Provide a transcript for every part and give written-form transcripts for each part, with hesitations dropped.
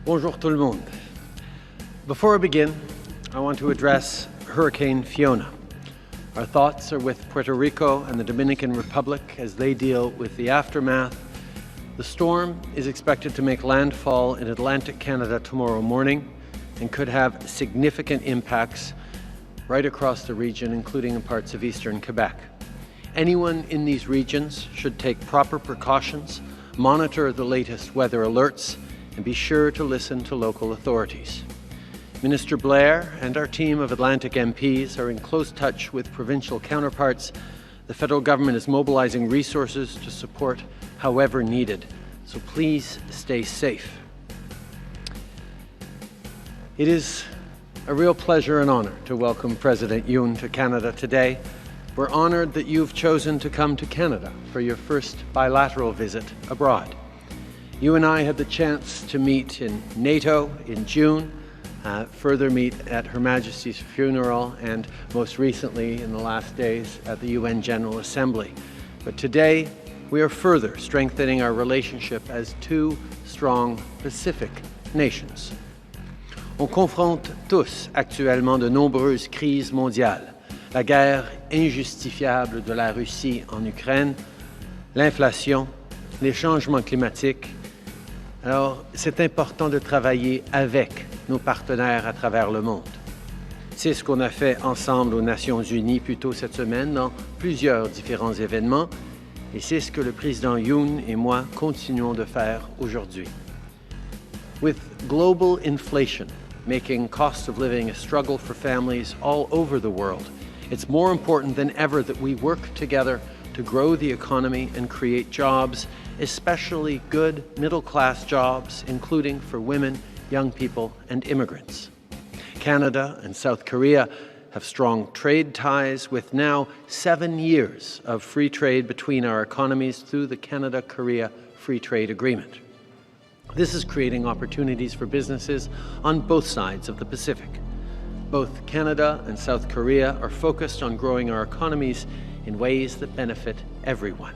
Bonjour tout le monde. Before I begin, I want to address Hurricane Fiona. Our thoughts are with Puerto Rico and the Dominican Republic as they deal with the aftermath. The storm is expected to make landfall in Atlantic Canada tomorrow morning and could have significant impacts right across the region, including in parts of eastern Quebec. Anyone in these regions should take proper precautions, monitor the latest weather alerts, and be sure to listen to local authorities. Minister Blair and our team of Atlantic MPs are in close touch with provincial counterparts. The federal government is mobilizing resources to support however needed, so please stay safe. It is a real pleasure and honor to welcome President Yoon to Canada today. We're honored that you've chosen to come to Canada for your first bilateral visit abroad. You and I had the chance to meet in NATO in June, further meet at Her Majesty's funeral, and most recently in the last days at the UN General Assembly. But today, we are further strengthening our relationship as two strong Pacific nations. On confronte tous actuellement de nombreuses crises mondiales. La guerre injustifiable de la Russie en Ukraine, l'inflation, les changements climatiques. Alors, c'est important de travailler avec nos partenaires à travers le monde. C'est ce qu'on a fait ensemble aux Nations Unies plus tôt cette semaine dans plusieurs différents événements et c'est ce que le président Yoon et moi continuons de faire aujourd'hui. With global inflation making cost of living a struggle for families all over the world, it's more important than ever that we work together to grow the economy and create jobs, especially good middle-class jobs, including for women, young people, and immigrants. Canada and South Korea have strong trade ties with now 7 years of free trade between our economies through the Canada-Korea Free Trade Agreement. This is creating opportunities for businesses on both sides of the Pacific. Both Canada and South Korea are focused on growing our economies in ways that benefit everyone.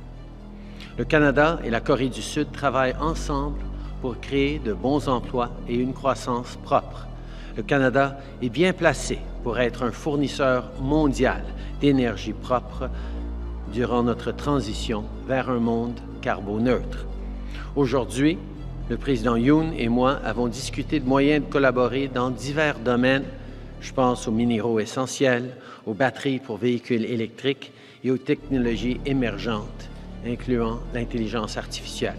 Le Canada et la Corée du Sud travaillent ensemble pour créer de bons emplois et une croissance propre. Le Canada est bien placé pour être un fournisseur mondial d'énergie propre durant notre transition vers un monde carboneutre. Aujourd'hui, le président Yoon et moi avons discuté de moyens de collaborer dans divers domaines. Je pense aux minéraux essentiels, aux batteries pour véhicules électriques et aux technologies émergentes, incluant l'intelligence artificielle.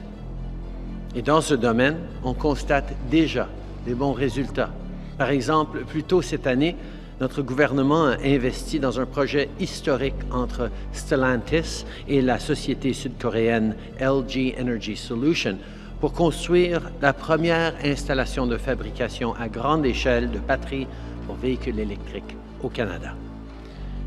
Et dans ce domaine, on constate déjà des bons résultats. Par exemple, plus tôt cette année, notre gouvernement a investi dans un projet historique entre Stellantis et la société sud-coréenne LG Energy Solution pour construire la première installation de fabrication à grande échelle de batteries pour véhicules électriques au Canada.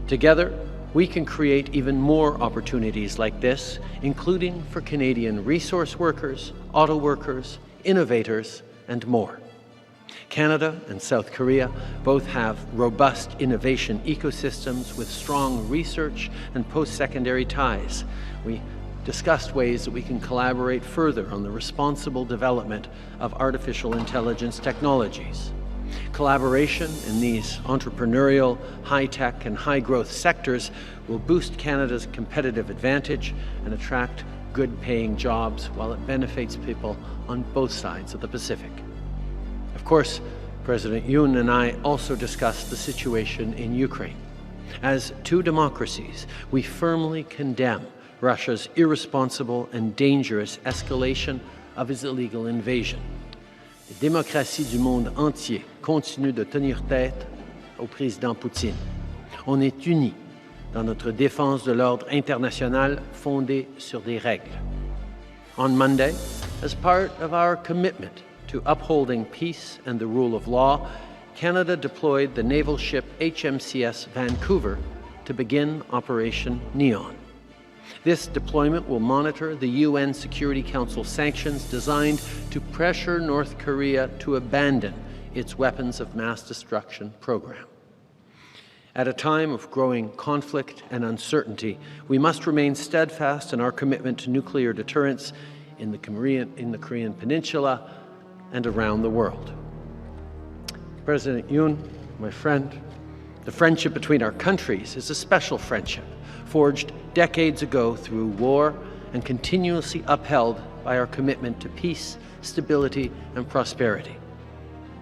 Together, we can create even more opportunities like this, including for Canadian resource workers, auto workers, innovators, and more. Canada and South Korea both have robust innovation ecosystems with strong research and post-secondary ties. We discussed ways that we can collaborate further on the responsible development of artificial intelligence technologies. Collaboration in these entrepreneurial, high-tech, and high-growth sectors will boost Canada's competitive advantage and attract good-paying jobs while it benefits people on both sides of the Pacific. Of course, President Yoon and I also discussed the situation in Ukraine. As two democracies, we firmly condemn Russia's irresponsible and dangerous escalation of its illegal invasion. Les démocraties du monde entier continuent de tenir tête au président Poutine. On est unis dans notre défense de l'ordre international fondé sur des règles. On Monday, as part of our commitment to upholding peace and the rule of law, Canada deployed the naval ship HMS Vancouver to begin Operation Neon. This deployment will monitor the UN Security Council sanctions designed to pressure North Korea to abandon its weapons of mass destruction program. At a time of growing conflict and uncertainty, we must remain steadfast in our commitment to nuclear deterrence in the Korean Peninsula, and around the world. President Yoon, my friend, the friendship between our countries is a special friendship, forged decades ago through war and continuously upheld by our commitment to peace, stability, and prosperity.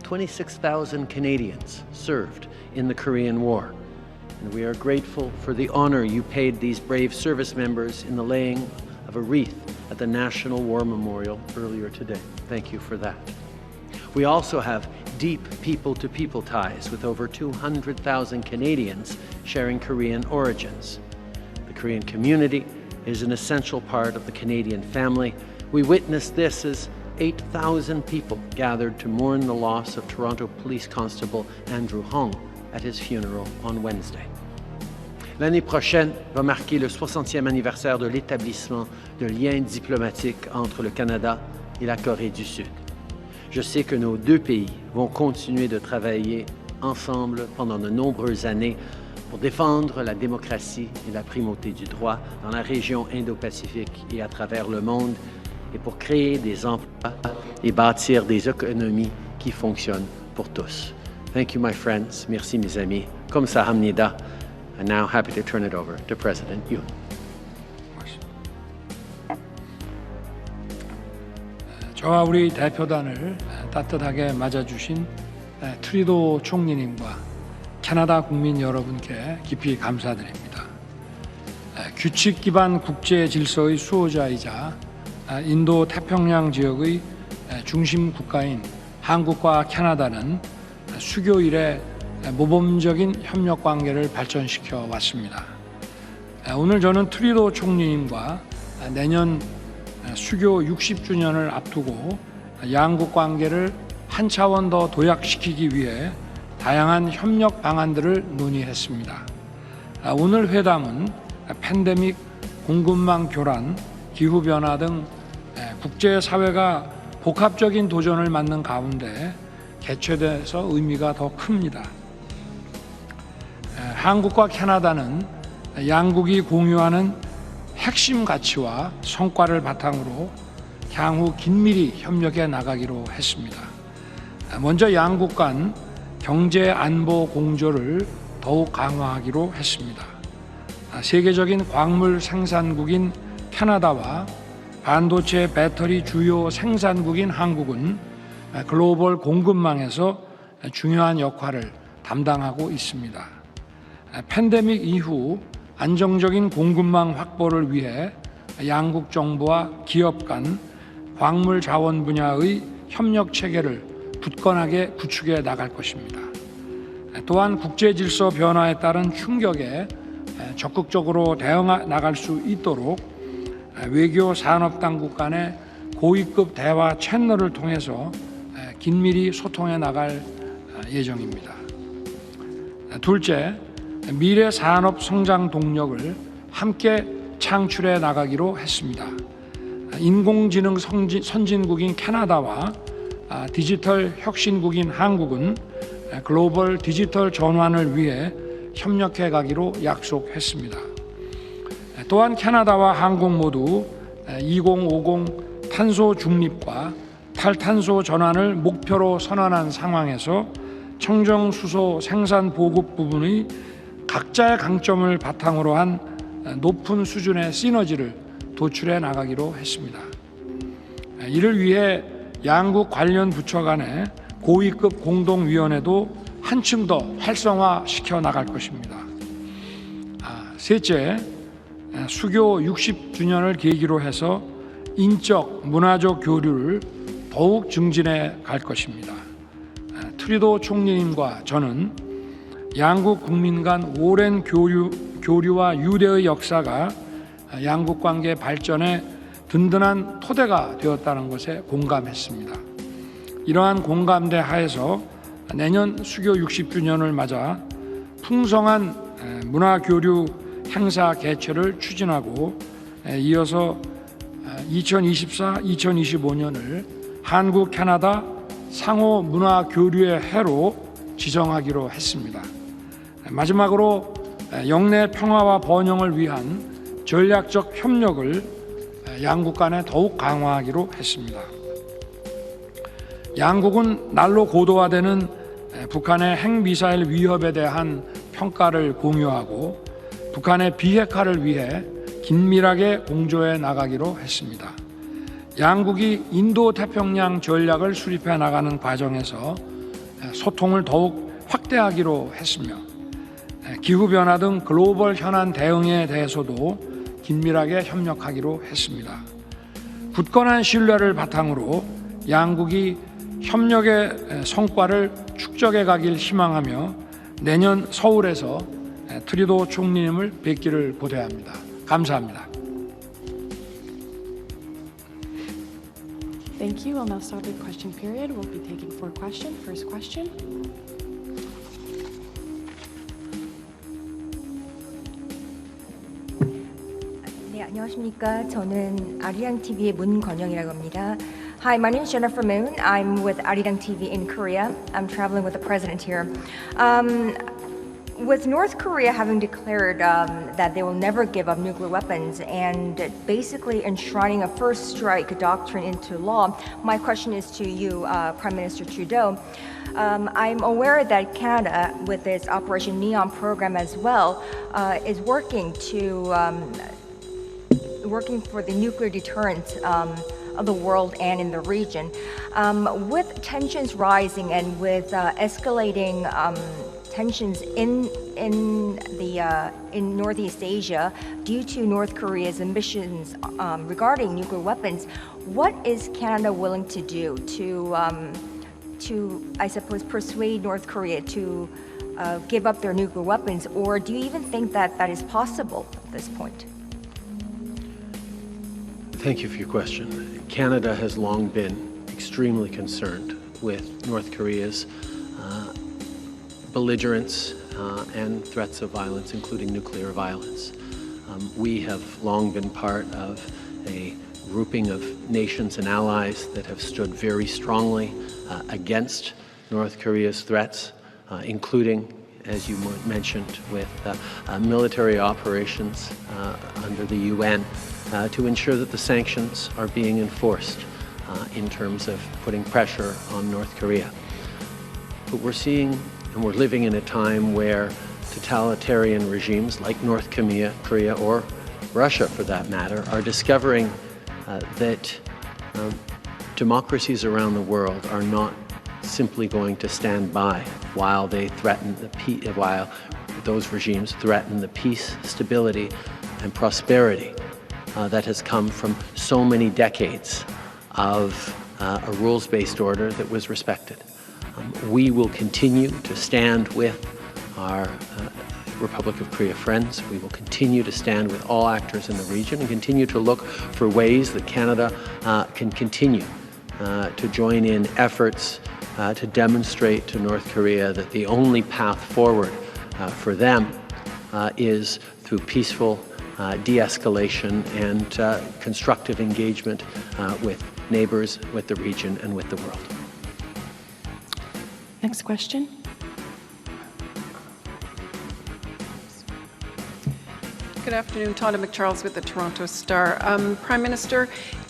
26,000 Canadians served in the Korean War, and we are grateful for the honor you paid these brave service members in the laying of a wreath at the National War Memorial earlier today. Thank you for that. We also have deep people-to-people ties with over 200,000 Canadians sharing Korean origins. The Korean community is an essential part of the Canadian family. We witnessed this as 8,000 people gathered to mourn the loss of Toronto Police Constable Andrew Hong at his funeral on Wednesday. L'année prochaine va marquer le 60e anniversaire de l'établissement de liens diplomatiques entre le Canada et la Corée du Sud. Je sais que nos deux pays vont continuer de travailler ensemble pendant de nombreuses années pour défendre la démocratie et la primauté du droit dans la région Indo-Pacifique et à travers le monde, et pour créer des emplois et bâtir des économies qui fonctionnent pour tous. Thank you, my friends. Merci, mes amis. 감사합니다. I'm now happy to turn it over to President Yoon. 저와 우리 대표단을 따뜻하게 맞아주신 트루도 총리님과 캐나다 국민 여러분께 깊이 감사드립니다. 규칙 기반 국제 질서의 수호자이자 인도 태평양 지역의 중심 국가인 한국과 캐나다는 수교 이래 모범적인 협력 관계를 발전시켜 왔습니다. 오늘 저는 트루도 총리님과 내년 수교 60주년을 앞두고 양국 관계를 한 차원 더 도약시키기 위해 다양한 협력 방안들을 논의했습니다. 오늘 회담은 팬데믹, 공급망 교란, 기후변화 등 국제사회가 복합적인 도전을 맞는 가운데 개최돼서 의미가 더 큽니다. 한국과 캐나다는 양국이 공유하는 핵심 가치와 성과를 바탕으로 향후 긴밀히 협력해 나가기로 했습니다. 먼저 양국 간 경제 안보 공조를 더욱 강화하기로 했습니다. 세계적인 광물 생산국인 캐나다와 반도체 배터리 주요 생산국인 한국은 글로벌 공급망에서 중요한 역할을 담당하고 있습니다. 팬데믹 이후 안정적인 공급망 확보를 위해 양국 정부와 기업 간 광물 자원 분야의 협력 체계를 굳건하게 구축해 나갈 것입니다. 또한 국제 질서 변화에 따른 충격에 적극적으로 대응해 나갈 수 있도록 외교 산업 당국 간의 고위급 대화 채널을 통해서 긴밀히 소통해 나갈 예정입니다. 둘째, 미래 산업 성장 동력을 함께 창출해 나가기로 했습니다. 인공지능 선진국인 캐나다와 디지털 혁신국인 한국은 글로벌 디지털 전환을 위해 협력해 가기로 약속했습니다. 또한 캐나다와 한국 모두 2050 탄소 중립과 탈탄소 전환을 목표로 선언한 상황에서 청정수소 생산 보급 부분의 각자의 강점을 바탕으로 한 높은 수준의 시너지를 도출해 나가기로 했습니다. 이를 위해 양국 관련 부처 간의 고위급 공동위원회도 한층 더 활성화시켜 나갈 것입니다. 셋째, 수교 60주년을 계기로 해서 인적, 문화적 교류를 더욱 증진해 갈 것입니다. 트루도 총리님과 저는 양국 국민 간 오랜 교류와 유대의 역사가 양국 관계 발전에 든든한 토대가 되었다는 것에 공감했습니다. 이러한 공감대 하에서 내년 수교 60주년을 맞아 풍성한 문화교류 행사 개최를 추진하고 이어서 2024-2025년을 한국 캐나다 상호 문화교류의 해로 지정하기로 했습니다. 마지막으로 영내 평화와 번영을 위한 전략적 협력을 양국 간에 더욱 강화하기로 했습니다. 양국은 날로 고도화되는 북한의 핵미사일 위협에 대한 평가를 공유하고 북한의 비핵화를 위해 긴밀하게 공조해 나가기로 했습니다. 양국이 인도태평양 전략을 수립해 나가는 과정에서 소통을 더욱 확대하기로 했으며 기후변화 등 글로벌 현안 대응에 대해서도 긴밀하게 협력하기로 했습니다. 굳건한 신뢰를 바탕으로 양국이 협력의 성과를 축적해 가길 희망하며 내년 서울에서 트루도 총리님을 뵙기를 고대합니다. 감사합니다. Thank you. We'll now start the question period. We'll be taking 4 questions. First question. 네, 안녕하십니까. 저는 아리랑 TV의 문건영이라고 합니다. Hi, my name is Jennifer Moon. I'm with Arirang TV in Korea. I'm traveling with the president here. With North Korea having declared that they will never give up nuclear weapons and basically enshrining a first strike doctrine into law, my question is to you, Prime Minister Trudeau. I'm aware that Canada, with its Operation Neon program as well, is working for the nuclear deterrence of the world and in the region. With tensions rising and with escalating tensions in Northeast Asia due to North Korea's ambitions regarding nuclear weapons, what is Canada willing to do to I suppose persuade North Korea to give up their nuclear weapons, or do you even think that that is possible at this point? Thank you for your question. Canada has long been extremely concerned with North Korea's belligerence and threats of violence, including nuclear violence. We have long been part of a grouping of nations and allies that have stood very strongly against North Korea's threats, including, as you mentioned, with military operations under the UN to ensure that the sanctions are being enforced in terms of putting pressure on North Korea. But we're seeing and we're living in a time where totalitarian regimes like North Korea or Russia, for that matter, are discovering that democracies around the world are not simply going to stand by while they threaten while those regimes threaten the peace, stability, and prosperity that has come from so many decades of a rules-based order that was respected. We will continue to stand with our Republic of Korea friends. We will continue to stand with all actors in the region and continue to look for ways that Canada can continue to join in efforts to demonstrate to North Korea that the only path forward for them is through peaceful de-escalation and constructive engagement with neighbors, with the region, and with the world. Next question. Good afternoon, Tonda McCharles with the Toronto Star. Prime Minister,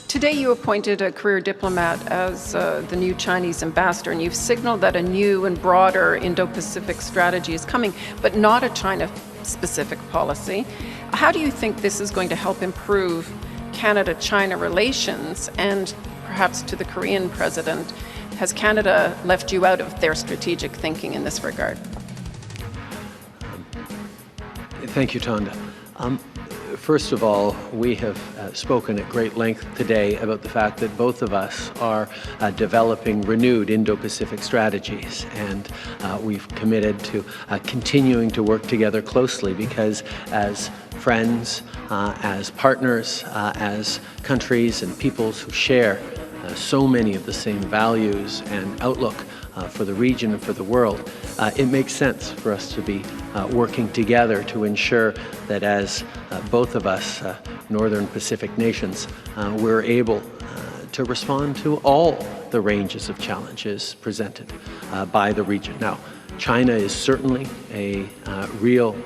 today you appointed a career diplomat as the new Chinese ambassador, and you've signaled that a new and broader Indo-Pacific strategy is coming, but not a China-specific policy. How do you think this is going to help improve Canada-China relations? And perhaps to the Korean president, has Canada left you out of their strategic thinking in this regard? Thank you, Tonda. First of all, we have spoken at great length today about the fact that both of us are developing renewed Indo-Pacific strategies, and we've committed to continuing to work together closely because as friends, as partners, as countries and peoples who share so many of the same values and outlook for the region and for the world, it makes sense for us to be working together to ensure that as both of us, Northern Pacific nations, we're able to respond to all the ranges of challenges presented by the region. Now, China is certainly a real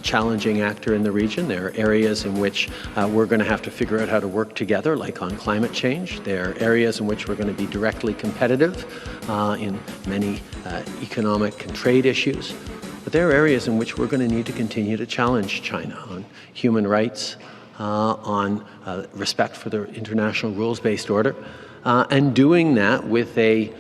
challenging actor in the region. There are areas in which we're going to have to figure out how to work together, like on climate change. There are areas in which we're going to be directly competitive in many economic and trade issues. But there are areas in which we're going to need to continue to challenge China on human rights, on respect for the international rules-based order, and doing that with a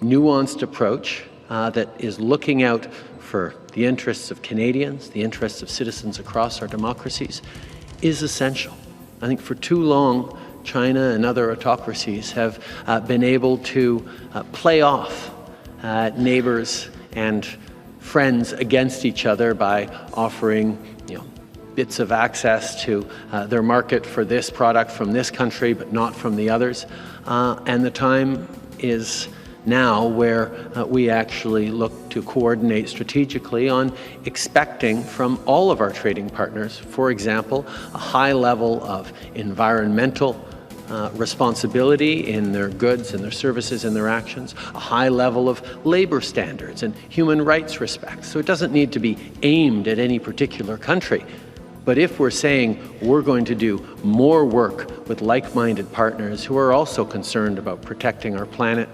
nuanced approach that is looking out for the interests of Canadians, the interests of citizens across our democracies, is essential. I think for too long, China and other autocracies have been able to play off neighbors and friends against each other by offering, bits of access to their market for this product from this country, but not from the others. And the time is now where we actually look to coordinate strategically on expecting from all of our trading partners, for example, a high level of environmental responsibility in their goods and their services and their actions, a high level of labor standards and human rights respect. So it doesn't need to be aimed at any particular country. But if we're saying we're going to do more work with like-minded partners who are also concerned about protecting our planet,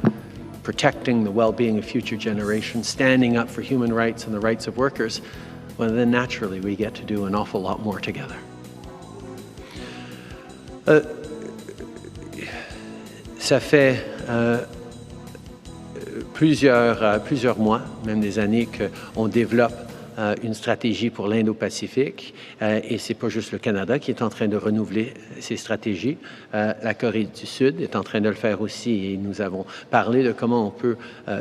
protecting the well-being of future generations, standing up for human rights and the rights of workers, well, then naturally we get to do an awful lot more together. Ça fait plusieurs mois, même des années, qu'on développe une stratégie pour l'Indo-Pacifique et c'est pas juste le Canada qui est en train de renouveler ses stratégies. La Corée du Sud est en train de le faire aussi et nous avons parlé de comment on peut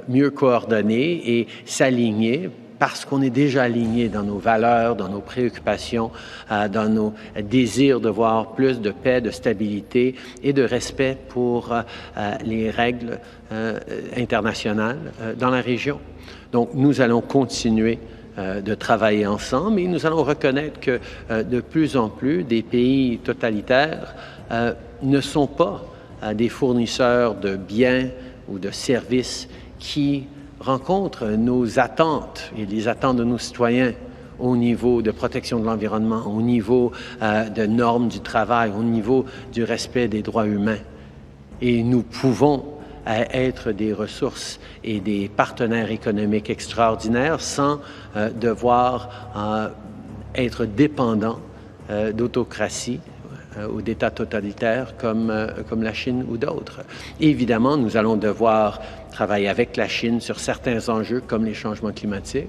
mieux coordonner et s'aligner parce qu'on est déjà aligné dans nos valeurs, dans nos préoccupations, dans nos désirs de voir plus de paix, de stabilité et de respect pour les règles internationales dans la région. Donc nous allons continuer de travailler ensemble et nous allons reconnaître que de plus en plus des pays totalitaires ne sont pas des fournisseurs de biens ou de services qui rencontrent nos attentes et les attentes de nos citoyens au niveau de protection de l'environnement, au niveau de normes du travail, au niveau du respect des droits humains. Et nous pouvons être des ressources et des partenaires économiques extraordinaires sans devoir être dépendants d'autocraties ou d'États totalitaires comme la Chine ou d'autres. Évidemment, nous allons devoir travailler avec la Chine sur certains enjeux comme les changements climatiques.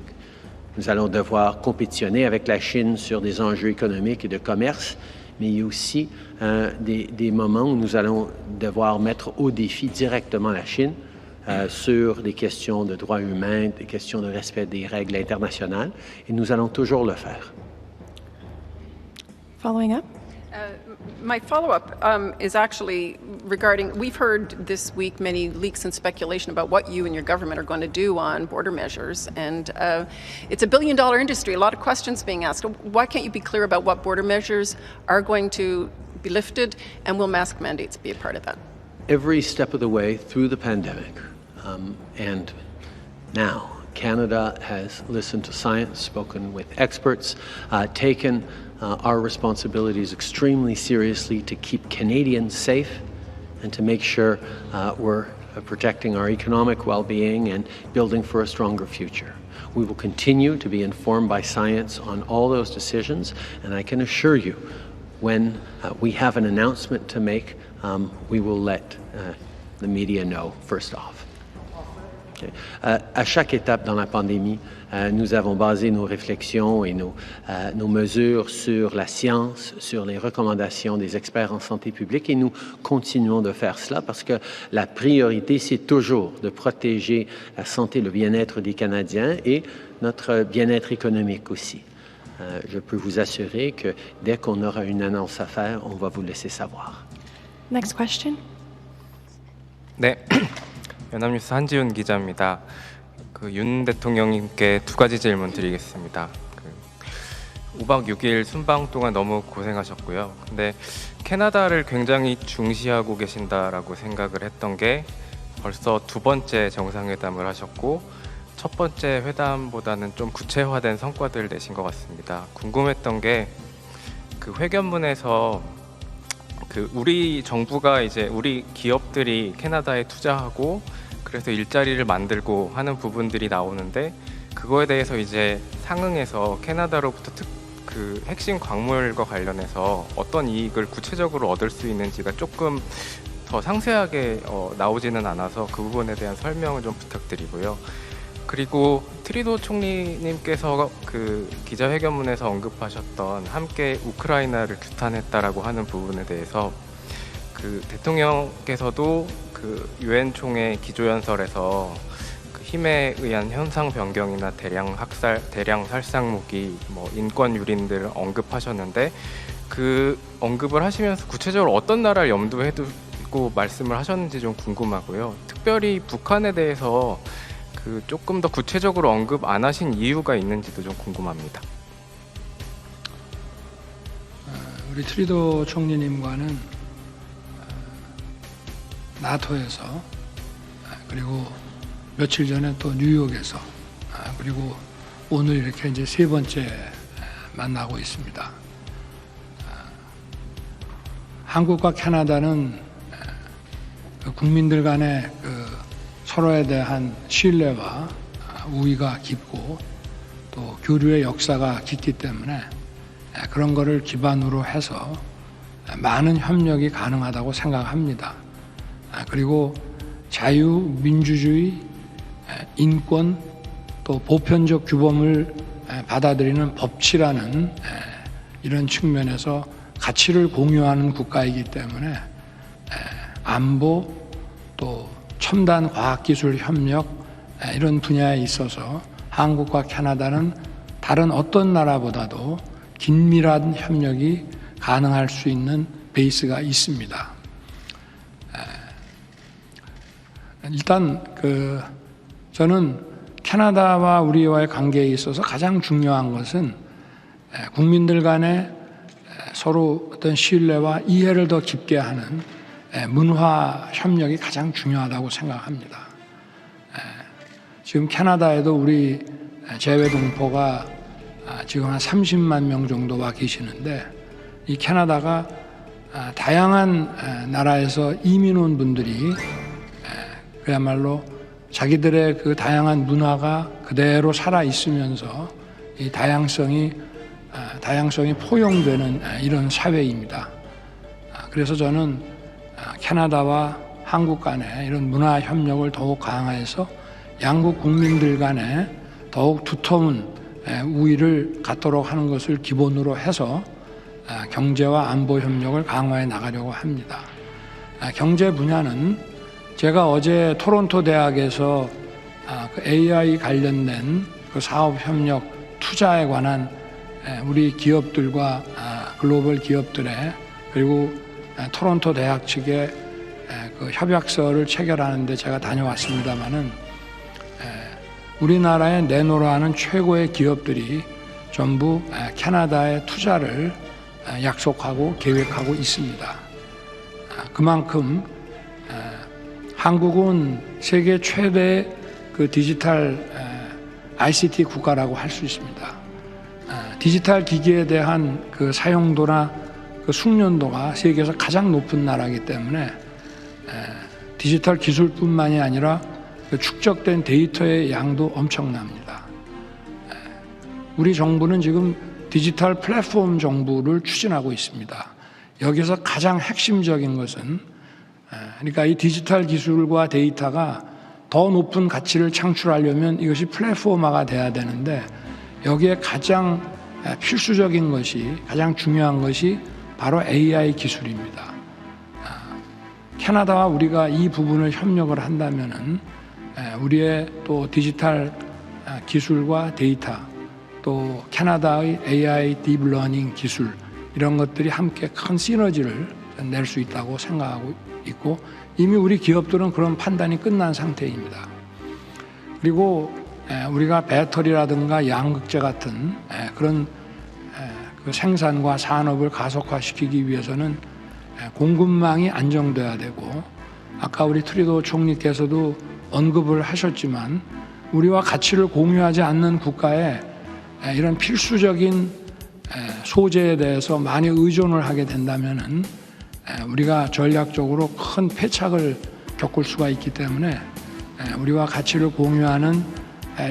Nous allons devoir compétitionner avec la Chine sur des enjeux économiques et de commerce, mais il y a aussi des moments où nous allons devoir mettre au défi directement la Chine sur des questions de droits humains, des questions de respect des règles internationales, et nous allons toujours le faire. Following up. My follow-up is actually regarding, we've heard this week many leaks and speculation about what you and your government are going to do on border measures, and it's a billion-dollar industry, a lot of questions being asked. Why can't you be clear about what border measures are going to be lifted, and will mask mandates be a part of that? Every step of the way through the pandemic, and now, Canada has listened to science, spoken with experts, taken our responsibilities extremely seriously to keep Canadians safe and to make sure we're protecting our economic well-being and building for a stronger future. We will continue to be informed by science on all those decisions, and I can assure you, when we have an announcement to make, we will let the media know first off. Okay. À chaque étape dans la pandémie, nous avons basé nos réflexions et nos mesures sur la science, sur les recommandations des experts en santé publique et nous continuons de faire cela parce que la priorité, c'est toujours de protéger la santé, le bien-être des Canadiens et notre bien-être économique aussi. Je peux vous assurer que dès qu'on aura une annonce à faire, on va vous laisser savoir. Next question. 네, 연합뉴스 한지훈 기자입니다. 윤 대통령님께 두 가지 질문 드리겠습니다. 5박 6일 순방 동안 너무 고생하셨고요. 근데 캐나다를 굉장히 중시하고 계신다라고 생각을 했던 게 벌써 두 번째 정상회담을 하셨고 첫 번째 회담보다는 좀 구체화된 성과들을 내신 것 같습니다. 궁금했던 게 그 회견문에서 그 우리 정부가 이제 우리 기업들이 캐나다에 투자하고 그래서 일자리를 만들고 하는 부분들이 나오는데 그거에 대해서 이제 상응해서 캐나다로부터 그 핵심 광물과 관련해서 어떤 이익을 구체적으로 얻을 수 있는지가 조금 더 상세하게 나오지는 않아서 그 부분에 대한 설명을 좀 부탁드리고요. 그리고 트리도 총리님께서 그 기자회견문에서 언급하셨던 함께 우크라이나를 규탄했다라고 하는 부분에 대해서 그 대통령께서도 그 유엔 총회 기조연설에서 그 힘에 의한 현상 변경이나 대량 살상 무기, 뭐 인권 유린들을 언급하셨는데 그 언급을 하시면서 구체적으로 어떤 나라를 염두에 두고 말씀을 하셨는지 좀 궁금하고요. 특별히 북한에 대해서 그 조금 더 구체적으로 언급 안 하신 이유가 있는지도 좀 궁금합니다. 우리 트리도 총리님과는 나토에서 그리고 며칠 전에 또 뉴욕에서 그리고 오늘 이렇게 이제 세 번째 만나고 있습니다. 한국과 캐나다는 국민들 간의 그 서로에 대한 신뢰와 우위가 깊고 또 교류의 역사가 깊기 때문에 그런 거를 기반으로 해서 많은 협력이 가능하다고 생각합니다. 그리고 자유, 민주주의, 인권, 또 보편적 규범을 받아들이는 법치라는 이런 측면에서 가치를 공유하는 국가이기 때문에 안보, 또 첨단 과학기술 협력 이런 분야에 있어서 한국과 캐나다는 다른 어떤 나라보다도 긴밀한 협력이 가능할 수 있는 베이스가 있습니다. 일단 저는 캐나다와 우리와의 관계에 있어서 가장 중요한 것은 국민들 간에 서로 어떤 신뢰와 이해를 더 깊게 하는 문화 협력이 가장 중요하다고 생각합니다. 지금 캐나다에도 우리 재외 동포가 지금 한 30만 명 정도 와 계시는데 이 캐나다가 다양한 나라에서 이민 온 분들이 그야말로 자기들의 그 다양한 문화가 그대로 살아 있으면서 이 다양성이 포용되는 이런 사회입니다. 그래서 저는 캐나다와 한국 간의 이런 문화 협력을 더욱 강화해서 양국 국민들 간에 더욱 두터운 우위를 갖도록 하는 것을 기본으로 해서 경제와 안보 협력을 강화해 나가려고 합니다. 경제 분야는 제가 어제 토론토 대학에서 그 AI 관련된 그 사업 협력 투자에 관한 우리 기업들과 글로벌 기업들의 그리고 토론토 대학 측에 그 협약서를 체결하는데 제가 다녀왔습니다마는 우리나라에 내놓으라 하는 최고의 기업들이 전부 캐나다에 투자를 약속하고 계획하고 있습니다. 그만큼 한국은 세계 최대 그 디지털 ICT 국가라고 할 수 있습니다. 디지털 기기에 대한 그 사용도나 그 숙련도가 세계에서 가장 높은 나라이기 때문에 디지털 기술뿐만이 아니라 그 축적된 데이터의 양도 엄청납니다. 우리 정부는 지금 디지털 플랫폼 정부를 추진하고 있습니다. 여기서 가장 핵심적인 것은 그러니까 이 디지털 기술과 데이터가 더 높은 가치를 창출하려면 이것이 플랫폼화가 돼야 되는데 여기에 가장 필수적인 것이 가장 중요한 것이 바로 AI 기술입니다. 캐나다와 우리가 이 부분을 협력을 한다면은 우리의 또 디지털 기술과 데이터 또 캐나다의 AI 딥러닝 기술 이런 것들이 함께 큰 시너지를 낼 수 있다고 생각하고 있고 이미 우리 기업들은 그런 판단이 끝난 상태입니다. 그리고 우리가 배터리라든가 양극재 같은 그런 그 생산과 산업을 가속화시키기 위해서는 공급망이 안정돼야 되고 아까 우리 트루도 총리께서도 언급을 하셨지만 우리와 가치를 공유하지 않는 국가에 이런 필수적인 소재에 대해서 많이 의존을 하게 된다면은 우리가 전략적으로 큰 패착을 겪을 수가 있기 때문에 우리와 가치를 공유하는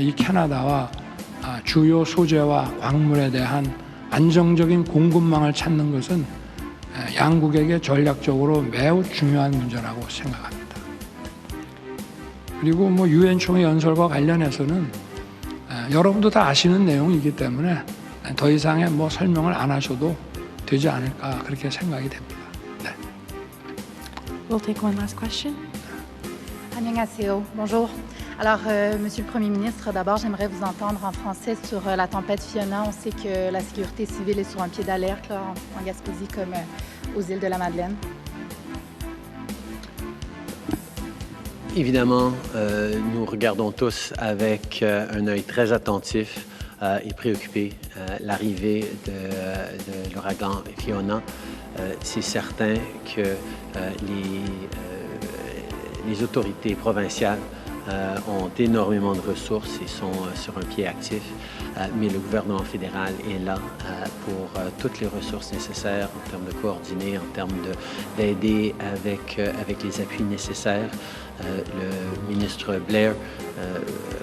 이 캐나다와 주요 소재와 광물에 대한 안정적인 공급망을 찾는 것은 양국에게 전략적으로 매우 중요한 문제라고 생각합니다. 그리고 뭐 유엔 총회 연설과 관련해서는 여러분도 다 아시는 내용이기 때문에 더 이상의 뭐 설명을 안 하셔도 되지 않을까 그렇게 생각이 됩니다. 네. We'll take one last question. Annyeonghaseyo, bonjour. Alors, Monsieur le Premier ministre, d'abord, j'aimerais vous entendre en français sur la tempête Fiona. On sait que la sécurité civile est sur un pied d'alerte là, en Gaspésie comme aux îles de la Madeleine. Évidemment, nous regardons tous avec un œil très attentif et préoccupé l'arrivée de l'ouragan Fiona. C'est certain que les autorités provinciales ont énormément de ressources et sont sur un pied actif, mais le gouvernement fédéral est là pour toutes les ressources nécessaires en termes de coordonner, en termes d'aider avec les appuis nécessaires. Le ministre Blair,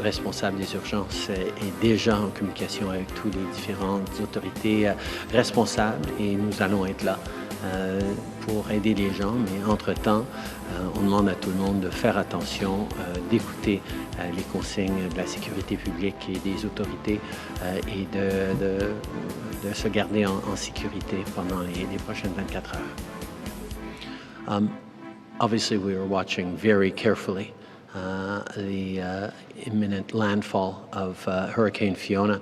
responsable des urgences, est déjà en communication avec toutes les différentes autorités responsables et nous allons être là pour aider les gens, mais entre-temps, on demande à tout le monde de faire attention, d'écouter les consignes de la sécurité publique et des autorités et de se garder en sécurité pendant les prochaines 24 heures. Obviously, we are watching very carefully the imminent landfall of Hurricane Fiona.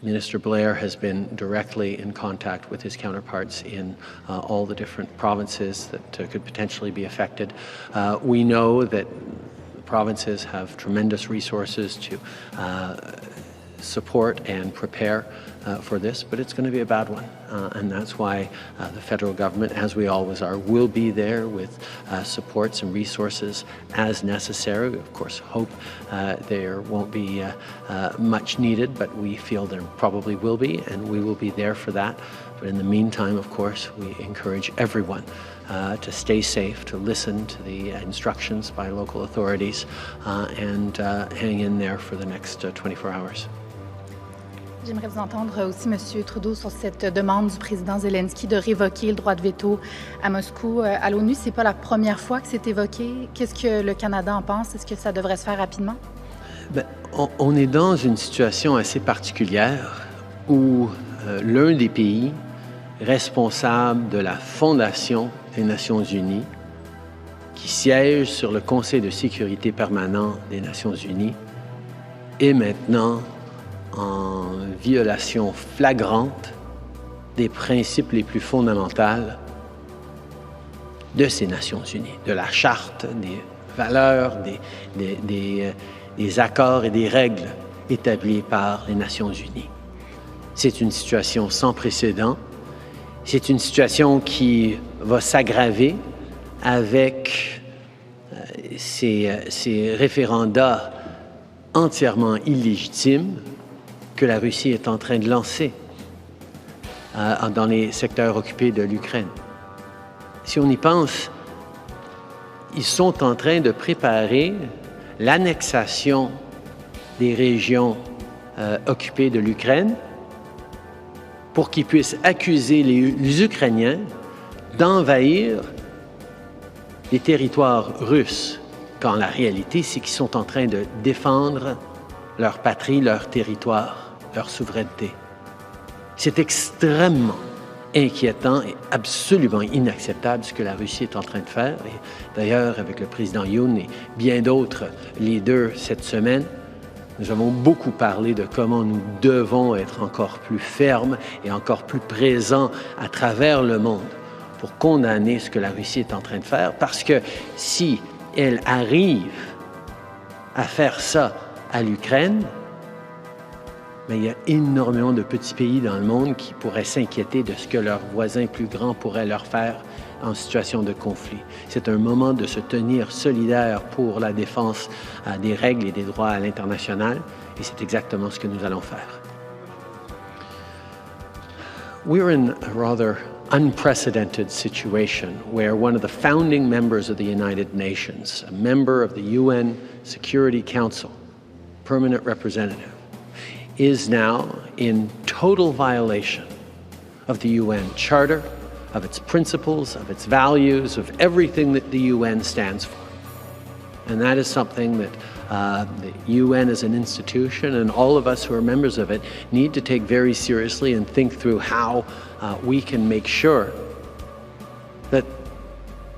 Minister Blair has been directly in contact with his counterparts in all the different provinces that could potentially be affected. We know that the provinces have tremendous resources to support and prepare for this, but it's going to be a bad one. And that's why the federal government, as we always are, will be there with supports and resources as necessary. We, of course, hope there won't be much needed, but we feel there probably will be, and we will be there for that. But in the meantime, of course, we encourage everyone to stay safe, to listen to the instructions by local authorities, and hang in there for the next 24 hours. J'aimerais vous entendre aussi, M. Trudeau, sur cette demande du président Zelensky de révoquer le droit de veto à Moscou. À l'ONU, ce n'est pas la première fois que c'est évoqué. Qu'est-ce que le Canada en pense? Est-ce que ça devrait se faire rapidement? Bien, on est dans une situation assez particulière où l'un des pays responsables de la Fondation des Nations Unies, qui siège sur le Conseil de sécurité permanent des Nations Unies, est maintenant en violation flagrante des principes les plus fondamentaux de ces Nations Unies, de la charte, des valeurs, des accords et des règles établis par les Nations Unies. C'est une situation sans précédent. C'est une situation qui va s'aggraver avec ces référendats entièrement illégitimes que la Russie est en train de lancer dans les secteurs occupés de l'Ukraine. Si on y pense, ils sont en train de préparer l'annexation des régions occupées de l'Ukraine pour qu'ils puissent accuser les Ukrainiens d'envahir les territoires russes, quand la réalité, c'est qu'ils sont en train de défendre leur patrie, leur territoire, leur souveraineté. C'est extrêmement inquiétant et absolument inacceptable ce que la Russie est en train de faire. Et d'ailleurs, avec le président Yoon et bien d'autres leaders cette semaine, nous avons beaucoup parlé de comment nous devons être encore plus fermes et encore plus présents à travers le monde pour condamner ce que la Russie est en train de faire, parce que si elle arrive à faire ça à l'Ukraine, mais il y a énormément de petits pays dans le monde qui pourraient s'inquiéter de ce que leurs voisins plus grands pourraient leur faire en situation de conflit. C'est un moment de se tenir solidaire pour la défense des règles et des droits à l'international, et c'est exactement ce que nous allons faire. We're in a rather unprecedented situation where one of the founding members of the United Nations, a member of the UN Security Council, permanent representative, is now in total violation of the UN Charter, of its principles, of its values, of everything that the UN stands for. And that is something that the UN as an institution and all of us who are members of it need to take very seriously and think through how we can make sure that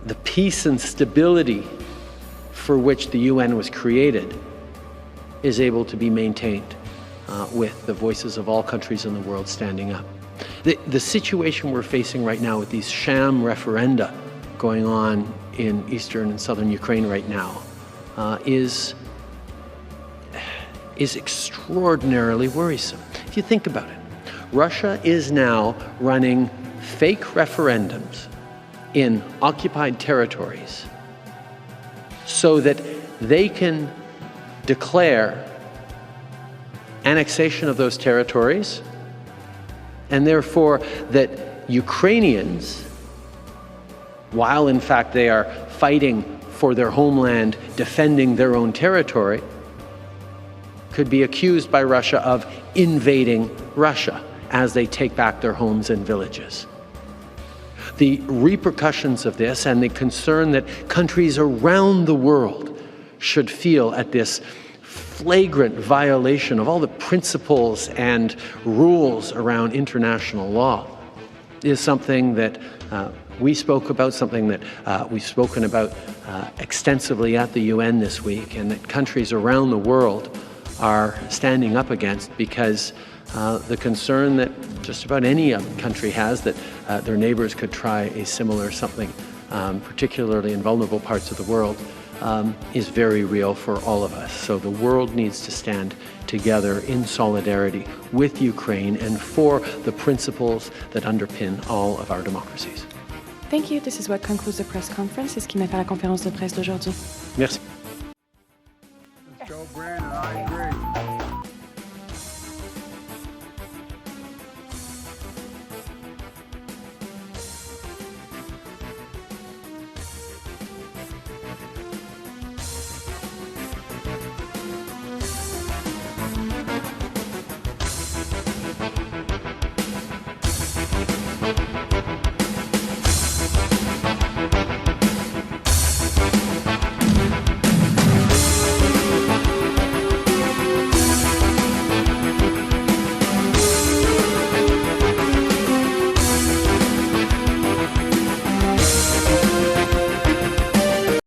the peace and stability for which the UN was created is able to be maintained with the voices of all countries in the world standing up. The situation we're facing right now with these sham referenda going on in eastern and southern Ukraine right now is extraordinarily worrisome. If you think about it, Russia is now running fake referendums in occupied territories so that they can declare annexation of those territories, and therefore that Ukrainians, while in fact they are fighting for their homeland, defending their own territory, could be accused by Russia of invading Russia as they take back their homes and villages. The repercussions of this and the concern that countries around the world should feel at this flagrant violation of all the principles and rules around international law is something that we spoke about, something that we've spoken about extensively at the UN this week, and that countries around the world are standing up against, because the concern that just about any country has that their neighbors could try a similar something, particularly in vulnerable parts of the world, is very real for all of us. So the world needs to stand together in solidarity with Ukraine and for the principles that underpin all of our democracies. Thank you. This is what concludes the press conference. C'est ce qui met fin à la conférence de presse d'aujourd'hui. Merci. Joe Brand,